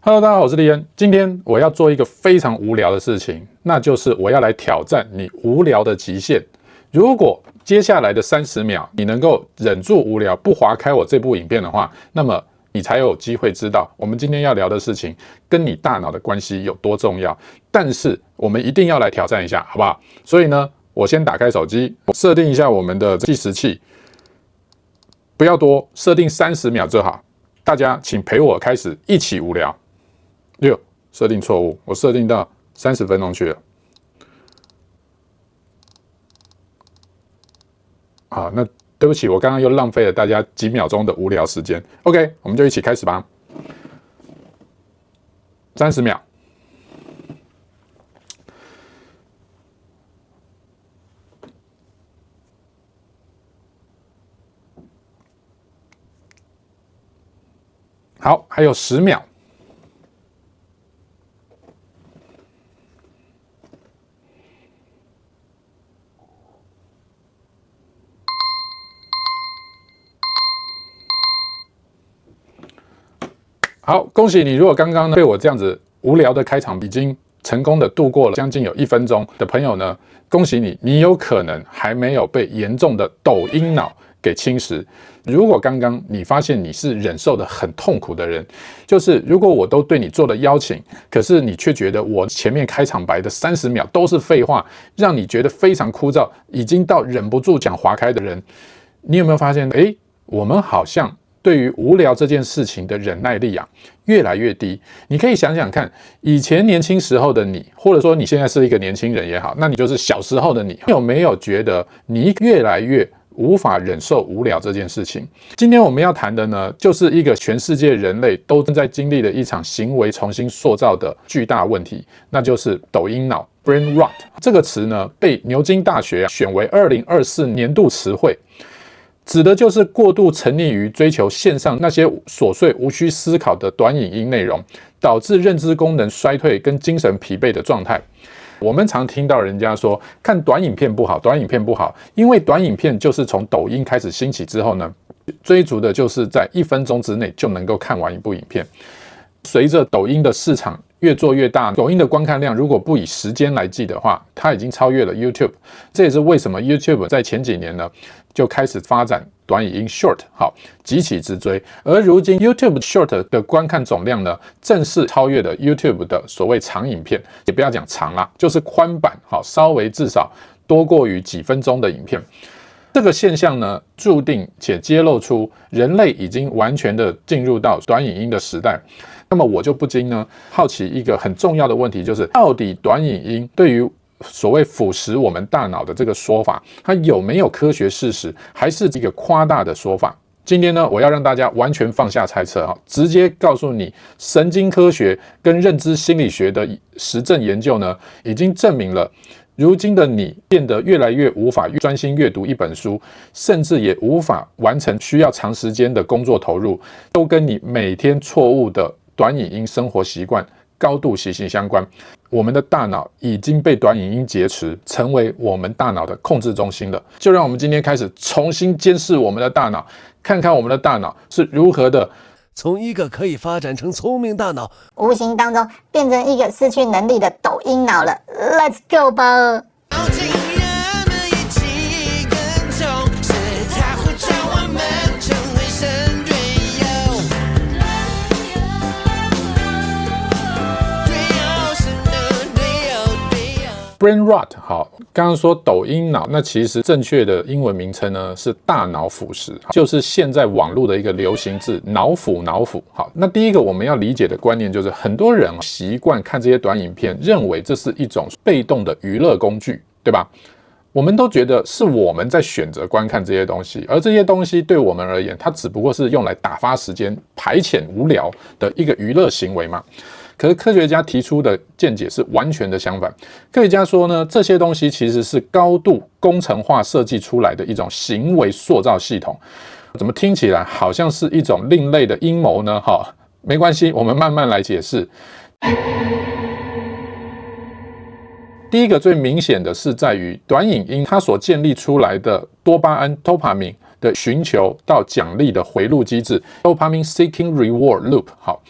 Hello， 大家好，我是立恩。今天我要做一个非常无聊的事情，那就是我要来挑战你无聊的极限。如果接下来的30秒你能够忍住无聊，不划开我这部影片的话，那么你才有机会知道我们今天要聊的事情跟你大脑的关系有多重要。但是我们一定要来挑战一下，好不好？所以呢，我先打开手机，设定一下我们的计时器，不要多，设定30秒就好。大家请陪我开始一起无聊。设定错误，我设定到30分钟去了。好，那对不起，我刚刚又浪费了大家几秒钟的无聊时间。OK， 我们就一起开始吧。30秒。好，还有10秒。好，恭喜你！如果刚刚被我这样子无聊的开场已经成功的度过了将近有1分钟的朋友呢，恭喜你，你有可能还没有被严重的抖音脑给侵蚀。如果刚刚你发现你是忍受的很痛苦的人，就是如果我都对你做了邀请，可是你却觉得我前面开场白的30秒都是废话，让你觉得非常枯燥，已经到忍不住想划开的人，你有没有发现，我们好像对于无聊这件事情的忍耐力越来越低。你可以想想看，以前年轻时候的你，或者说你现在是一个年轻人也好，那你就是小时候的你，有没有觉得你越来越无法忍受无聊这件事情？今天我们要谈的呢，就是一个全世界人类都正在经历的一场行为重新塑造的巨大问题，那就是抖音脑 （Brain Rot） 这个词呢，被牛津大学选为2024年度词汇。指的就是过度沉溺于追求线上那些琐碎无需思考的短影音内容，导致认知功能衰退跟精神疲惫的状态。我们常听到人家说看短影片不好，短影片不好，因为短影片就是从抖音开始兴起之后呢，追逐的就是在1分钟之内就能够看完一部影片。随着抖音的市场越做越大，抖音的观看量如果不以时间来计的话，它已经超越了 YouTube。这也是为什么 YouTube 在前几年呢就开始发展短影音 Short， 急起直追。而如今 YouTube Short 的观看总量呢，正式超越了 YouTube 的所谓长影片，也不要讲长啦，就是宽版，稍微至少多过于几分钟的影片。这个现象呢，注定且揭露出人类已经完全的进入到短影音的时代。那么我就不禁呢好奇一个很重要的问题，就是到底短影音对于所谓腐蚀我们大脑的这个说法，它有没有科学事实，还是一个夸大的说法？今天呢，我要让大家完全放下猜测，直接告诉你，神经科学跟认知心理学的实证研究呢，已经证明了，如今的你变得越来越无法专心阅读一本书，甚至也无法完成需要长时间的工作投入，都跟你每天错误的短影音生活习惯高度息息相关。我们的大脑已经被短影音劫持，成为我们大脑的控制中心了。就让我们今天开始重新监视我们的大脑，看看我们的大脑是如何的从一个可以发展成聪明大脑，无形当中变成一个失去能力的抖音脑了。Let's go 吧！Brain Rot， 好，刚刚说抖音脑，那其实正确的英文名称呢是大脑腐蚀，就是现在网络的一个流行字，脑腐。好，那第一个我们要理解的观念就是，很多人习惯看这些短影片，认为这是一种被动的娱乐工具，对吧？我们都觉得是我们在选择观看这些东西，而这些东西对我们而言，它只不过是用来打发时间、排遣无聊的一个娱乐行为嘛。可是科学家提出的见解是完全的相反。科学家说呢，这些东西其实是高度工程化设计出来的一种行为塑造系统。怎么听起来好像是一种另类的阴谋呢？没关系，我们慢慢来解释。第一个最明显的是在于短影音它所建立出来的多巴胺 dopamine 的寻求到奖励的回路机制 dopamine seeking reward loop。好，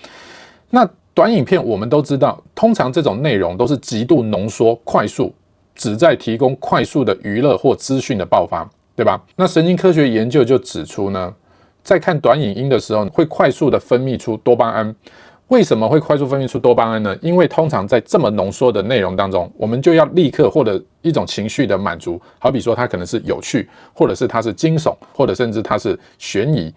那短影片我们都知道，通常这种内容都是极度浓缩、快速，旨在提供快速的娱乐或资讯的爆发，对吧？那神经科学研究就指出呢，在看短影音的时候，会快速的分泌出多巴胺。为什么会快速分泌出多巴胺呢？因为通常在这么浓缩的内容当中，我们就要立刻获得一种情绪的满足，好比说它可能是有趣，或者是它是惊悚，或者甚至它是悬疑。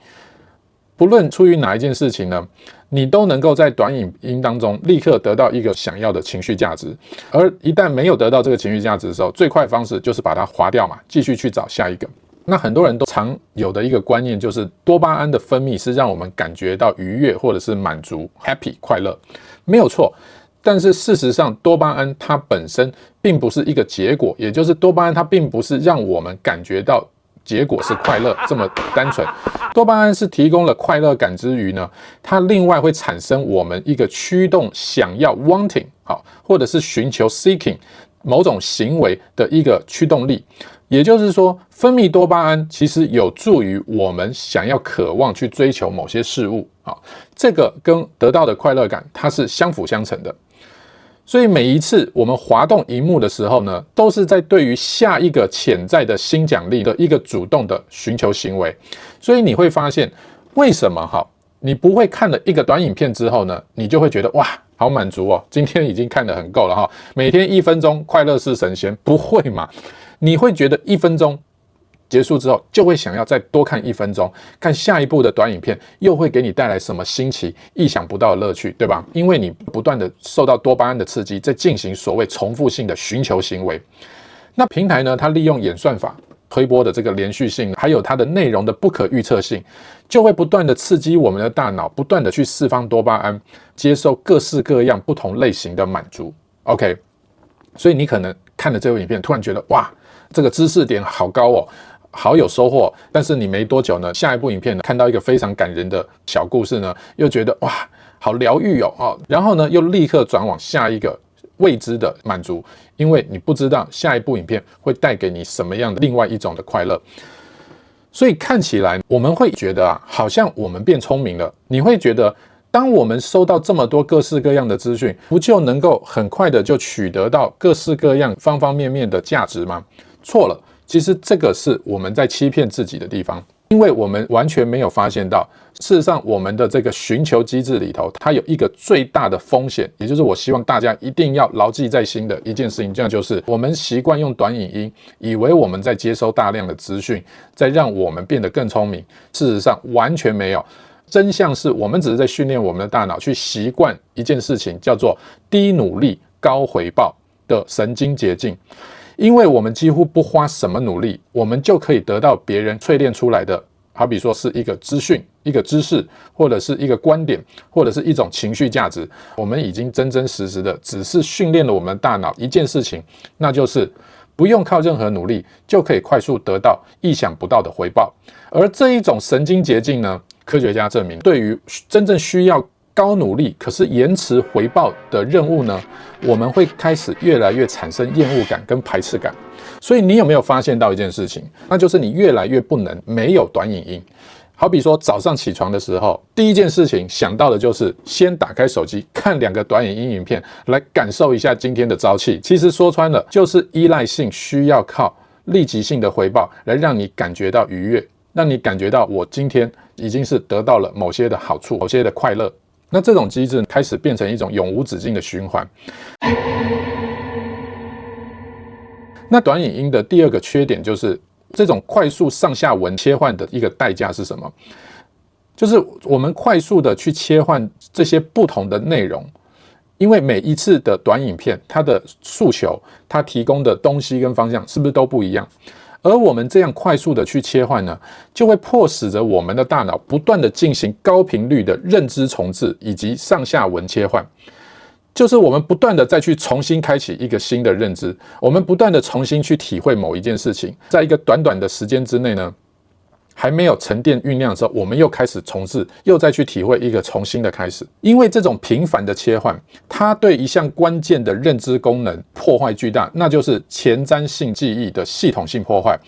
不论出于哪一件事情呢，你都能够在短影音当中立刻得到一个想要的情绪价值。而一旦没有得到这个情绪价值的时候，最快的方式就是把它划掉嘛，继续去找下一个。那很多人都常有的一个观念就是多巴胺的分泌是让我们感觉到愉悦或者是满足 happy 快乐，没有错。但是事实上多巴胺它本身并不是一个结果，也就是多巴胺它并不是让我们感觉到结果是快乐这么单纯。多巴胺是提供了快乐感之余呢，它另外会产生我们一个驱动想要 wanting 好，或者是寻求 seeking 某种行为的一个驱动力。也就是说，分泌多巴胺其实有助于我们想要渴望去追求某些事物啊，这个跟得到的快乐感它是相辅相成的。所以每一次我们滑动萤幕的时候呢，都是在对于下一个潜在的新奖励的一个主动的寻求行为。所以你会发现，为什么你不会看了一个短影片之后呢，你就会觉得哇，好满足哦，今天已经看得很够了每天1分钟，快乐是神仙，不会嘛？你会觉得1分钟结束之后，就会想要再多看1分钟，看下一部的短影片又会给你带来什么新奇、意想不到的乐趣，对吧？因为你不断的受到多巴胺的刺激，在进行所谓重复性的寻求行为。那平台呢，它利用演算法推播的这个连续性，还有它的内容的不可预测性，就会不断的刺激我们的大脑，不断的去释放多巴胺，接受各式各样不同类型的满足。OK， 所以你可能看了这部影片，突然觉得哇，这个知识点好高哦，好有收获。但是你没多久呢，下一部影片呢，看到一个非常感人的小故事呢，又觉得哇，好疗愈哦，然后呢，又立刻转往下一个未知的满足，因为你不知道下一部影片会带给你什么样的另外一种的快乐。所以看起来我们会觉得好像我们变聪明了。你会觉得，当我们收到这么多各式各样的资讯，不就能够很快的就取得到各式各样方方面面的价值吗？错了，其实这个是我们在欺骗自己的地方，因为我们完全没有发现到，事实上我们的这个寻求机制里头，它有一个最大的风险，也就是我希望大家一定要牢记在心的一件事情，这样就是我们习惯用短影音，以为我们在接收大量的资讯，在让我们变得更聪明，事实上完全没有。真相是我们只是在训练我们的大脑去习惯一件事情，叫做低努力高回报的神经捷径。因为我们几乎不花什么努力，我们就可以得到别人淬炼出来的，好比说是一个资讯、一个知识，或者是一个观点，或者是一种情绪价值。我们已经真真实实的只是训练了我们的大脑一件事情，那就是不用靠任何努力就可以快速得到意想不到的回报。而这一种神经捷径呢，科学家证明，对于真正需要高努力可是延迟回报的任务呢，我们会开始越来越产生厌恶感跟排斥感。所以你有没有发现到一件事情，那就是你越来越不能没有短影音。好比说早上起床的时候，第一件事情想到的就是先打开手机看2个短影音影片，来感受一下今天的朝气。其实说穿了，就是依赖性需要靠立即性的回报来让你感觉到愉悦，让你感觉到我今天已经是得到了某些的好处，某些的快乐。那这种机制开始变成一种永无止境的循环。那短影音的第二个缺点就是这种快速上下文切换的一个代价是什么？就是我们快速的去切换这些不同的内容，因为每一次的短影片，它的诉求，它提供的东西跟方向是不是都不一样？而我们这样快速的去切换呢，就会迫使着我们的大脑不断的进行高频率的认知重置以及上下文切换。就是我们不断的再去重新开启一个新的认知，我们不断的重新去体会某一件事情，在一个短短的时间之内呢，还没有沉淀酝酿的时候，我们又开始重置，又再去体会一个重新的开始。因为这种频繁的切换，它对一项关键的认知功能破坏巨大，那就是前瞻性记忆的系统性破坏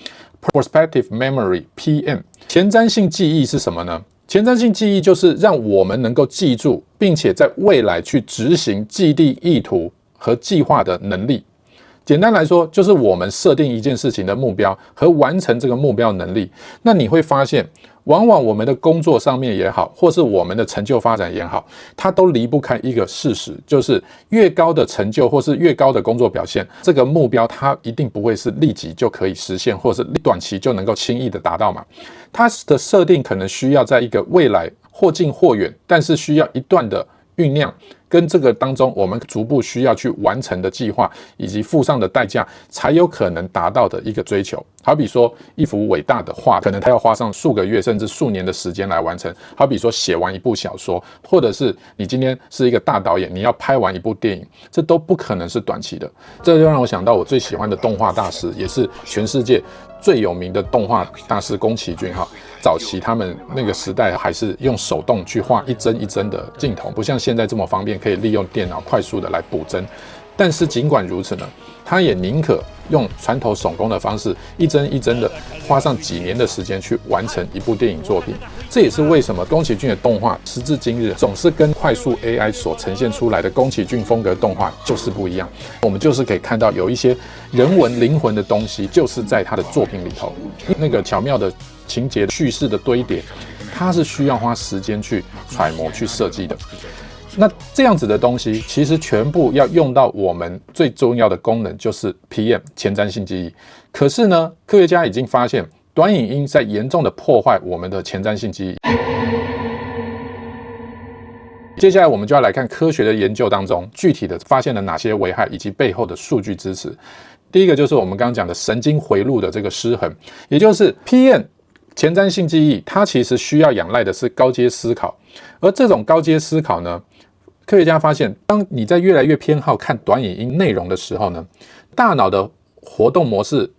（Prospective Memory（PM）。前瞻性记忆是什么呢？前瞻性记忆就是让我们能够记住，并且在未来去执行既定意图和计划的能力。简单来说，就是我们设定一件事情的目标和完成这个目标能力。那你会发现，往往我们的工作上面也好，或是我们的成就发展也好，它都离不开一个事实，就是越高的成就或是越高的工作表现，这个目标它一定不会是立即就可以实现，或是短期就能够轻易的达到嘛。它的设定可能需要在一个未来或近或远，但是需要一段的酝酿，跟这个当中我们逐步需要去完成的计划，以及付上的代价，才有可能达到的一个追求。好比说一幅伟大的画，可能它要花上数个月甚至数年的时间来完成。好比说写完一部小说，或者是你今天是一个大导演，你要拍完一部电影，这都不可能是短期的。这就让我想到我最喜欢的动画大师，也是全世界最有名的动画大师宫崎骏哈。早期他们那个时代还是用手动去画一帧一帧的镜头，不像现在这么方便，可以利用电脑快速的来补帧。但是尽管如此呢，他也宁可用传统手工的方式，一帧一帧的花上几年的时间去完成一部电影作品。这也是为什么宫崎骏的动画时至今日总是跟快速 AI 所呈现出来的宫崎骏风格动画就是不一样。我们就是可以看到有一些人文灵魂的东西，就是在他的作品里头，那个巧妙的情节叙事的堆叠，它是需要花时间去揣摩去设计的。那这样子的东西，其实全部要用到我们最重要的功能，就是 PM 前瞻性记忆。可是呢，科学家已经发现，短影音在严重的破坏我们的前瞻性记忆。接下来我们就要来看科学的研究当中，具体的发现了哪些危害，以及背后的数据支持。第一个就是我们刚刚讲的神经回路的这个失衡，也就是 PM 前瞻性记忆，它其实需要仰赖的是高阶思考，而这种高阶思考呢，科学家发现，当你在越来越偏好看短影音内容的时候呢，大脑的活动模式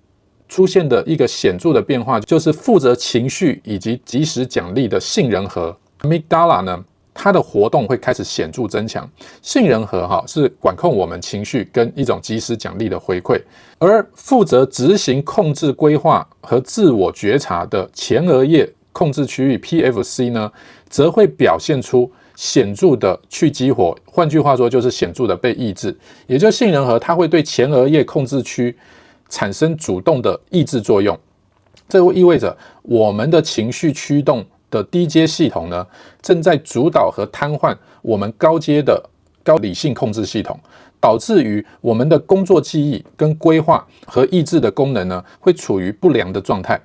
出现的一个显著的变化，就是负责情绪以及即时奖励的杏仁核 amygdala 呢，它的活动会开始显著增强。杏仁核是管控我们情绪跟一种即时奖励的回馈，而负责执行控制规划和自我觉察的前额叶控制区域 PFC 呢，则会表现出显著的去激活，换句话说就是显著的被抑制。也就是杏仁核它会对前额叶控制区产生主动的抑制作用，这意味着我们的情绪驱动的低阶系统呢，正在主导和瘫痪我们高阶的高理性控制系统，导致于我们的工作记忆跟规划和抑制的功能呢，会处于不良的状态。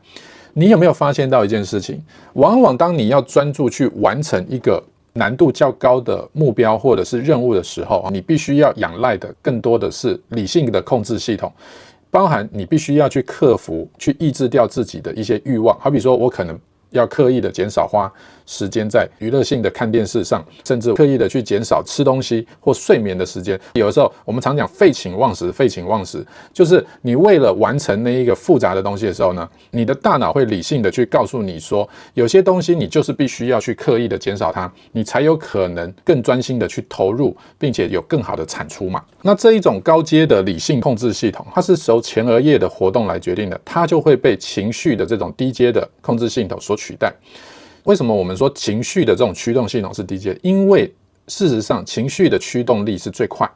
你有没有发现到一件事情？往往当你要专注去完成一个难度较高的目标或者是任务的时候，你必须要仰赖的更多的是理性的控制系统，包含你必须要去克服、去抑制掉自己的一些欲望。好比说，我可能要刻意的减少花时间在娱乐性的看电视上，甚至刻意的去减少吃东西或睡眠的时间。有的时候我们常讲废寝忘食，废寝忘食就是你为了完成那一个复杂的东西的时候呢，你的大脑会理性的去告诉你说，有些东西你就是必须要去刻意的减少它，你才有可能更专心的去投入，并且有更好的产出嘛。那这一种高阶的理性控制系统，它是由前额叶的活动来决定的，它就会被情绪的这种低阶的控制系统所取代。为什么我们说情绪的这种驱动系统是低阶？因为事实上情绪的驱动力是最快，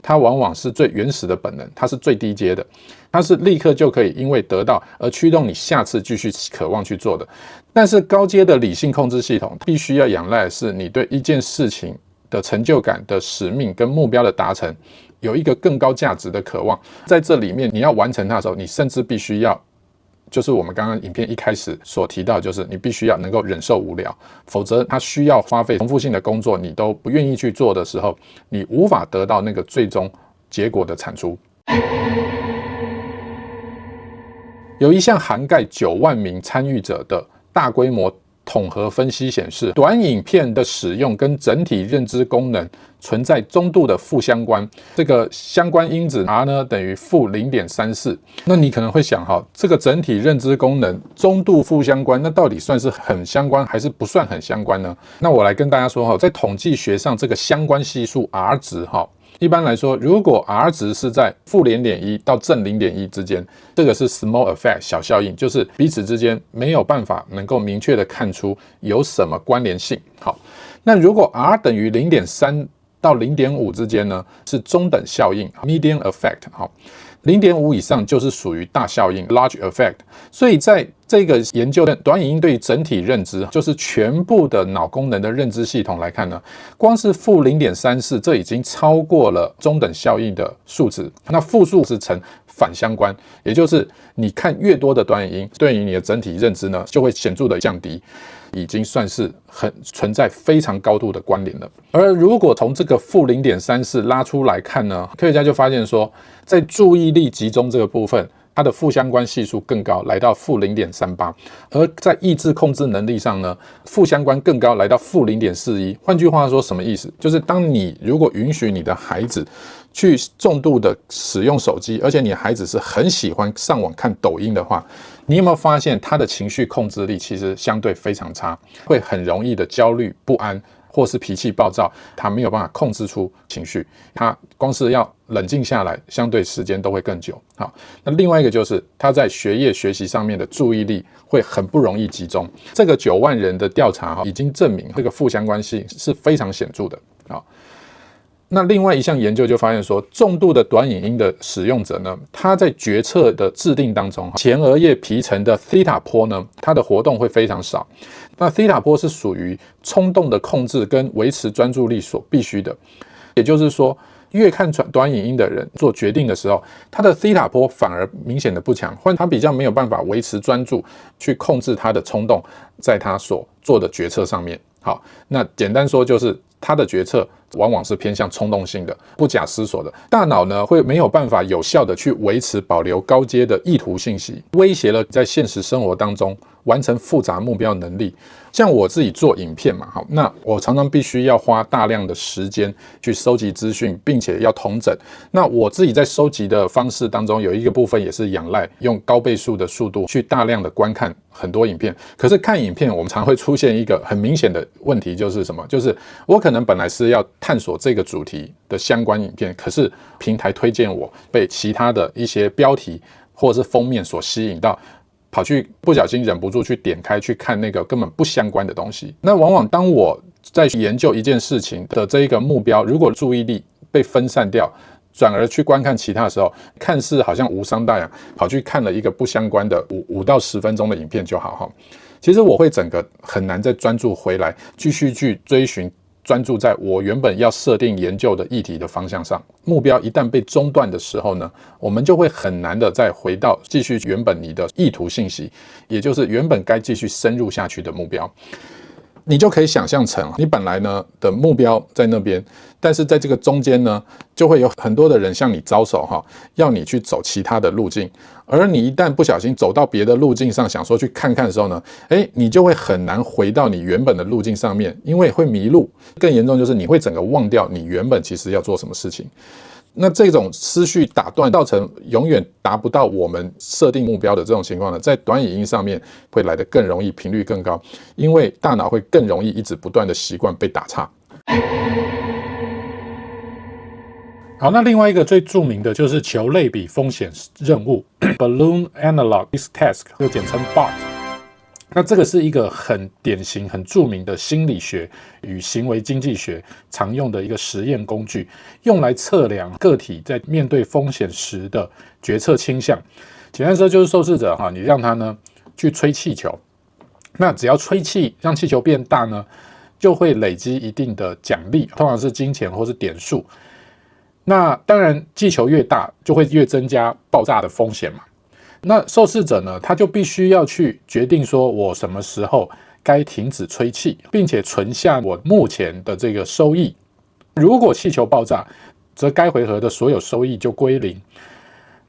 它往往是最原始的本能，它是最低阶的，它是立刻就可以因为得到而驱动你下次继续渴望去做的。但是高阶的理性控制系统必须要仰赖的是你对一件事情的成就感的使命跟目标的达成有一个更高价值的渴望，在这里面你要完成它的时候，你甚至必须要，就是我们刚刚影片一开始所提到，就是你必须要能够忍受无聊，否则它需要花费重复性的工作你都不愿意去做的时候，你无法得到那个最终结果的产出。有一项涵盖9万名参与者的大规模统合分析显示，短影片的使用跟整体认知功能存在中度的负相关，这个相关因子 R 呢等于负 0.34。那你可能会想，这个整体认知功能中度负相关，那到底算是很相关还是不算很相关呢？那我来跟大家说，在统计学上这个相关系数 R 值一般来说，如果 R 值是在负0.1到正0.1之间，这个是 small effect 小效应，就是彼此之间没有办法能够明确的看出有什么关联性。好，那如果 R 等于0.3到0.5之间呢，是中等效应 medium effect。好，0.5以上就是属于大效应 large effect。所以在这个研究的短影音对于整体认知，就是全部的脑功能的认知系统来看呢，光是负0.34，这已经超过了中等效应的数值。那负数是呈反相关，也就是你看越多的短影音，对于你的整体认知呢，就会显著的降低。已经算是很存在非常高度的关联了。而如果从这个负0.34拉出来看呢，科学家就发现说，在注意力集中这个部分，它的负相关系数更高，来到负0.38，而在意志控制能力上呢，负相关更高，来到负0.41。换句话说，什么意思？就是当你如果允许你的孩子去重度的使用手机，而且你的孩子是很喜欢上网看抖音的话，你有没有发现他的情绪控制力其实相对非常差，会很容易的焦虑不安，或是脾气暴躁，他没有办法控制出情绪，他光是要冷静下来，相对时间都会更久。好，那另外一个就是他在学业学习上面的注意力会很不容易集中。这个9万人的调查已经证明这个负相关性是非常显著的。好，那另外一项研究就发现说，重度的短影音的使用者呢，他在决策的制定当中，前额叶皮层的 theta 波呢，它的活动会非常少。那 theta 波是属于冲动的控制跟维持专注力所必须的，也就是说，越看短影音的人做决定的时候，他的 theta 波反而明显的不强，或他比较没有办法维持专注去控制他的冲动，在他所做的决策上面。好，那简单说就是他的决策往往是偏向冲动性的，不假思索的。大脑呢会没有办法有效的去维持保留高阶的意图信息，威胁了在现实生活当中完成复杂目标能力。像我自己做影片嘛，好，那我常常必须要花大量的时间去收集资讯，并且要统整。那我自己在收集的方式当中，有一个部分也是仰赖用高倍数的速度去大量的观看很多影片。可是看影片，我们常会出现一个很明显的问题，就是什么？就是我可能本来是要探索这个主题的相关影片，可是平台推荐我被其他的一些标题或者是封面所吸引到，跑去不小心忍不住去点开去看那个根本不相关的东西。那往往当我在研究一件事情的这一个目标，如果注意力被分散掉，转而去观看其他的时候，看似好像无伤大雅，跑去看了一个不相关的5到10分钟的影片就好哈。其实我会整个很难再专注回来，继续去追寻。专注在我原本要设定研究的议题的方向上，目标一旦被中断的时候呢，我们就会很难的再回到继续原本你的意图信息，也就是原本该继续深入下去的目标。你就可以想象成，你本来呢的目标在那边，但是在这个中间呢，就会有很多的人向你招手哈，要你去走其他的路径。而你一旦不小心走到别的路径上，想说去看看的时候呢，你就会很难回到你原本的路径上面，因为会迷路。更严重就是你会整个忘掉你原本其实要做什么事情。那这种思绪打断，造成永远达不到我们设定目标的这种情况呢，在短影音上面会来得更容易，频率更高，因为大脑会更容易一直不断的习惯被打岔。好，那另外一个最著名的就是球类比风险任务 Balloon Analog Task， 就简称 BART。那这个是一个很典型、很著名的心理学与行为经济学常用的一个实验工具，用来测量个体在面对风险时的决策倾向。简单说就是受试者你让他呢去吹气球，那只要吹气让气球变大呢，就会累积一定的奖励，通常是金钱或是点数。那当然，气球越大，就会越增加爆炸的风险嘛。那受试者呢，他就必须要去决定说，我什么时候该停止吹气，并且存下我目前的这个收益。如果气球爆炸，则该回合的所有收益就归零。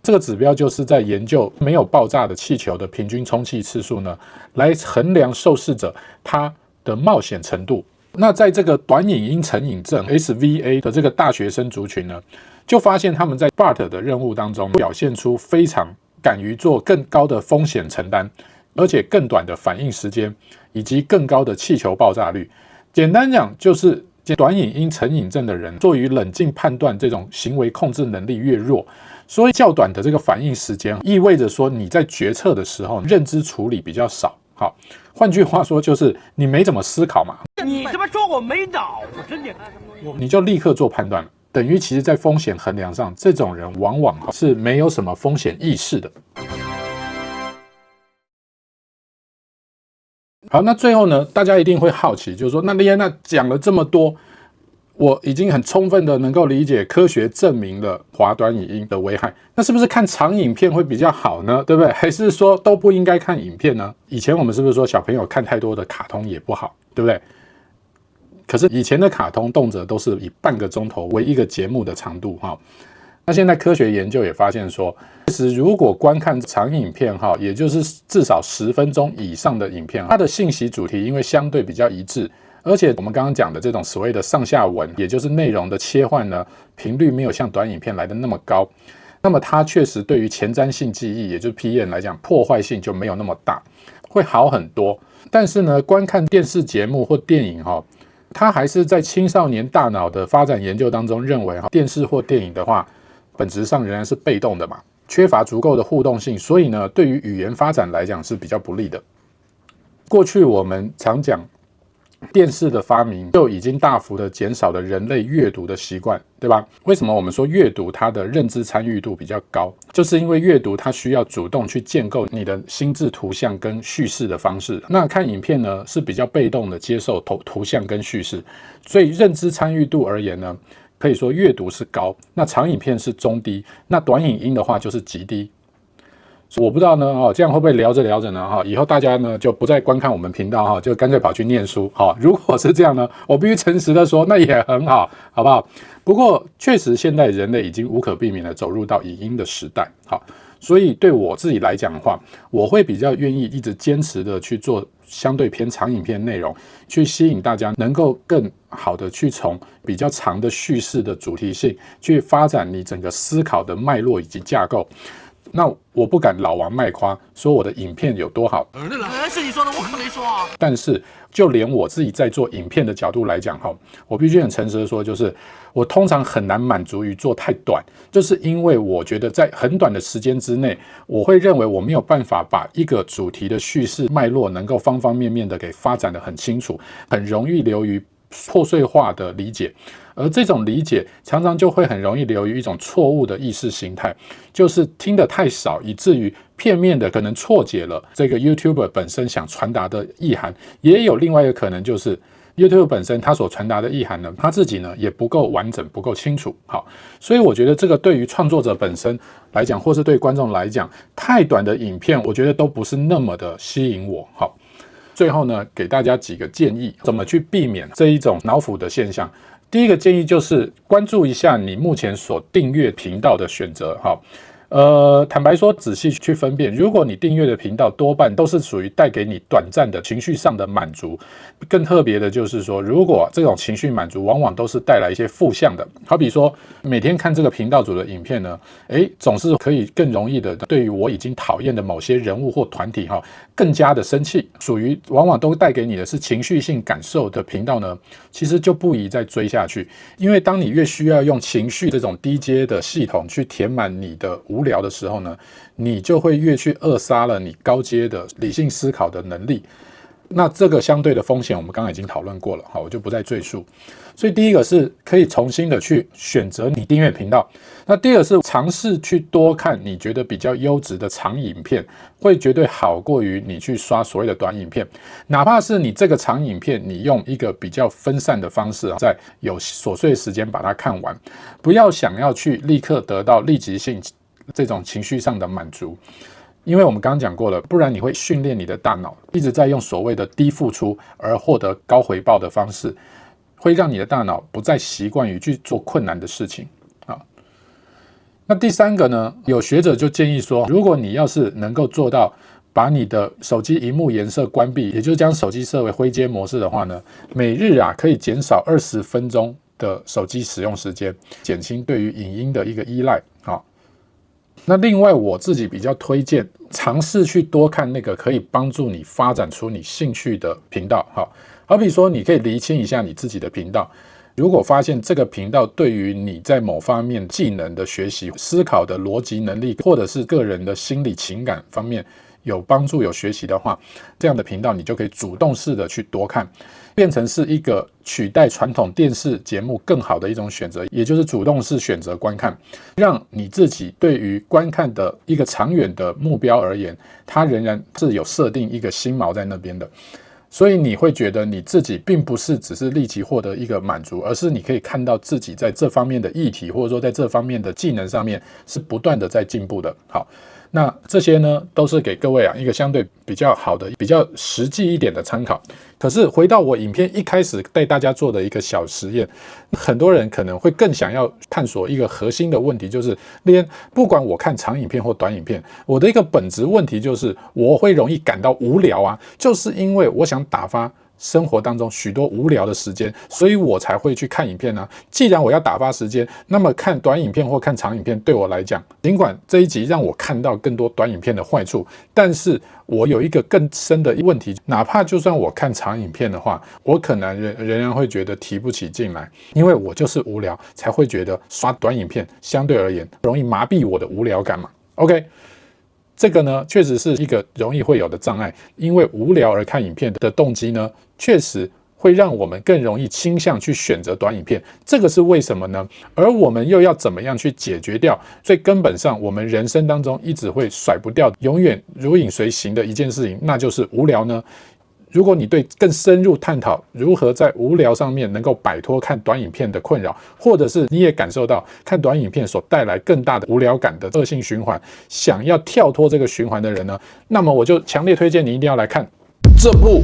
这个指标就是在研究没有爆炸的气球的平均充气次数呢，来衡量受试者他的冒险程度。那在这个短影音成瘾症 SVA 的这个大学生族群呢，就发现他们在 BART 的任务当中表现出非常敢于做更高的风险承担，而且更短的反应时间，以及更高的气球爆炸率。简单讲就是短影音成瘾症的人，对于冷静判断这种行为控制能力越弱，所以较短的这个反应时间，意味着说你在决策的时候认知处理比较少。好，换句话说就是你没怎么思考嘛，你他妈说我没脑子，你就立刻做判断了，等于其实在风险衡量上，这种人往往是没有什么风险意识的。好，那最后呢，大家一定会好奇，就是说，那李安那讲了这么多，我已经很充分的能够理解科学证明了滑短影音的危害，那是不是看长影片会比较好呢？对不对？还是说都不应该看影片呢？以前我们是不是说小朋友看太多的卡通也不好，对不对？可是以前的卡通动辄都是以半个钟头为一个节目的长度哈。那现在科学研究也发现说，其实如果观看长影片哈，也就是至少10分钟以上的影片，它的信息主题因为相对比较一致，而且我们刚刚讲的这种所谓的上下文，也就是内容的切换呢，频率没有像短影片来的那么高，那么它确实对于前瞻性记忆，也就是 PM 来讲，破坏性就没有那么大，会好很多。但是呢，观看电视节目或电影哈，它还是在青少年大脑的发展研究当中认为，电视或电影的话，本质上仍然是被动的嘛，缺乏足够的互动性，所以呢，对于语言发展来讲是比较不利的。过去我们常讲，电视的发明就已经大幅的减少了人类阅读的习惯，对吧？为什么我们说阅读它的认知参与度比较高？就是因为阅读它需要主动去建构你的心智图像跟叙事的方式，那看影片呢是比较被动的接受图像跟叙事，所以认知参与度而言呢，可以说阅读是高，那长影片是中低，那短影音的话就是极低。我不知道呢，这样会不会聊着聊着呢，以后大家呢就不再观看我们频道，就干脆跑去念书。如果是这样呢，我必须诚实的说，那也很好，好不好？不过确实现在人类已经无可避免的走入到影音的时代，所以对我自己来讲的话，我会比较愿意一直坚持的去做相对偏长影片内容，去吸引大家能够更好的去从比较长的叙事的主题性去发展你整个思考的脉络以及架构。那我不敢老王卖夸，说我的影片有多好，是你说的，我可没说啊。但是就连我自己在做影片的角度来讲，我必须很诚实的说，就是我通常很难满足于做太短，就是因为我觉得在很短的时间之内，我会认为我没有办法把一个主题的叙事脉络能够方方面面的给发展得很清楚，很容易流于破碎化的理解，而这种理解常常就会很容易流于一种错误的意识形态，就是听得太少，以至于片面的可能错解了这个 YouTuber 本身想传达的意涵。也有另外一个可能，就是 YouTuber 本身他所传达的意涵呢，他自己呢也不够完整，不够清楚。好，所以我觉得这个对于创作者本身来讲，或是对观众来讲，太短的影片，我觉得都不是那么的吸引我。好。最后呢，给大家几个建议，怎么去避免这一种脑腐的现象。第一个建议就是关注一下你目前所订阅频道的选择。坦白说，仔细去分辨，如果你订阅的频道多半都是属于带给你短暂的情绪上的满足，更特别的就是说，如果这种情绪满足往往都是带来一些负向的，好比说每天看这个频道主的影片呢，总是可以更容易的对于我已经讨厌的某些人物或团体更加的生气，属于往往都带给你的是情绪性感受的频道呢，其实就不宜再追下去，因为当你越需要用情绪这种低阶的系统去填满你的无聊的时候呢，你就会越去扼杀了你高阶的理性思考的能力。那这个相对的风险我们刚刚已经讨论过了，我就不再赘述。所以第一个是可以重新的去选择你订阅频道，那第二个是尝试去多看你觉得比较优质的长影片，会绝对好过于你去刷所谓的短影片。哪怕是你这个长影片，你用一个比较分散的方式，在有琐碎的时间把它看完，不要想要去立刻得到立即性这种情绪上的满足。因为我们刚刚讲过了，不然你会训练你的大脑一直在用所谓的低付出而获得高回报的方式，会让你的大脑不再习惯于去做困难的事情。那第三个呢，有学者就建议说，如果你要是能够做到把你的手机萤幕颜色关闭，也就是将手机设为灰阶模式的话呢，每日可以减少20分钟的手机使用时间，减轻对于影音的一个依赖。那另外我自己比较推荐尝试去多看那个可以帮助你发展出你兴趣的频道。好比说你可以厘清一下你自己的频道，如果发现这个频道对于你在某方面技能的学习、思考的逻辑能力，或者是个人的心理情感方面有帮助、有学习的话，这样的频道你就可以主动式的去多看，变成是一个取代传统电视节目更好的一种选择，也就是主动式选择观看，让你自己对于观看的一个长远的目标而言，它仍然是有设定一个心锚在那边的。所以你会觉得你自己并不是只是立即获得一个满足，而是你可以看到自己在这方面的议题，或者说在这方面的技能上面是不断的在进步的。好，那这些呢都是给各位一个相对比较好的、比较实际一点的参考。可是回到我影片一开始带大家做的一个小实验，很多人可能会更想要探索一个核心的问题，就是不管我看长影片或短影片，我的一个本质问题就是我会容易感到无聊啊，就是因为我想打发生活当中许多无聊的时间，所以我才会去看影片啊。既然我要打发时间，那么看短影片或看长影片对我来讲，尽管这一集让我看到更多短影片的坏处，但是我有一个更深的问题，哪怕就算我看长影片的话，我可能仍然会觉得提不起劲来，因为我就是无聊，才会觉得刷短影片相对而言容易麻痹我的无聊感嘛。OK。这个呢，确实是一个容易会有的障碍，因为无聊而看影片的动机呢，确实会让我们更容易倾向去选择短影片。这个是为什么呢？而我们又要怎么样去解决掉最根本上我们人生当中一直会甩不掉、永远如影随形的一件事情，那就是无聊呢？如果你对更深入探讨如何在无聊上面能够摆脱看短影片的困扰，或者是你也感受到看短影片所带来更大的无聊感的恶性循环，想要跳脱这个循环的人呢，那么我就强烈推荐你一定要来看这部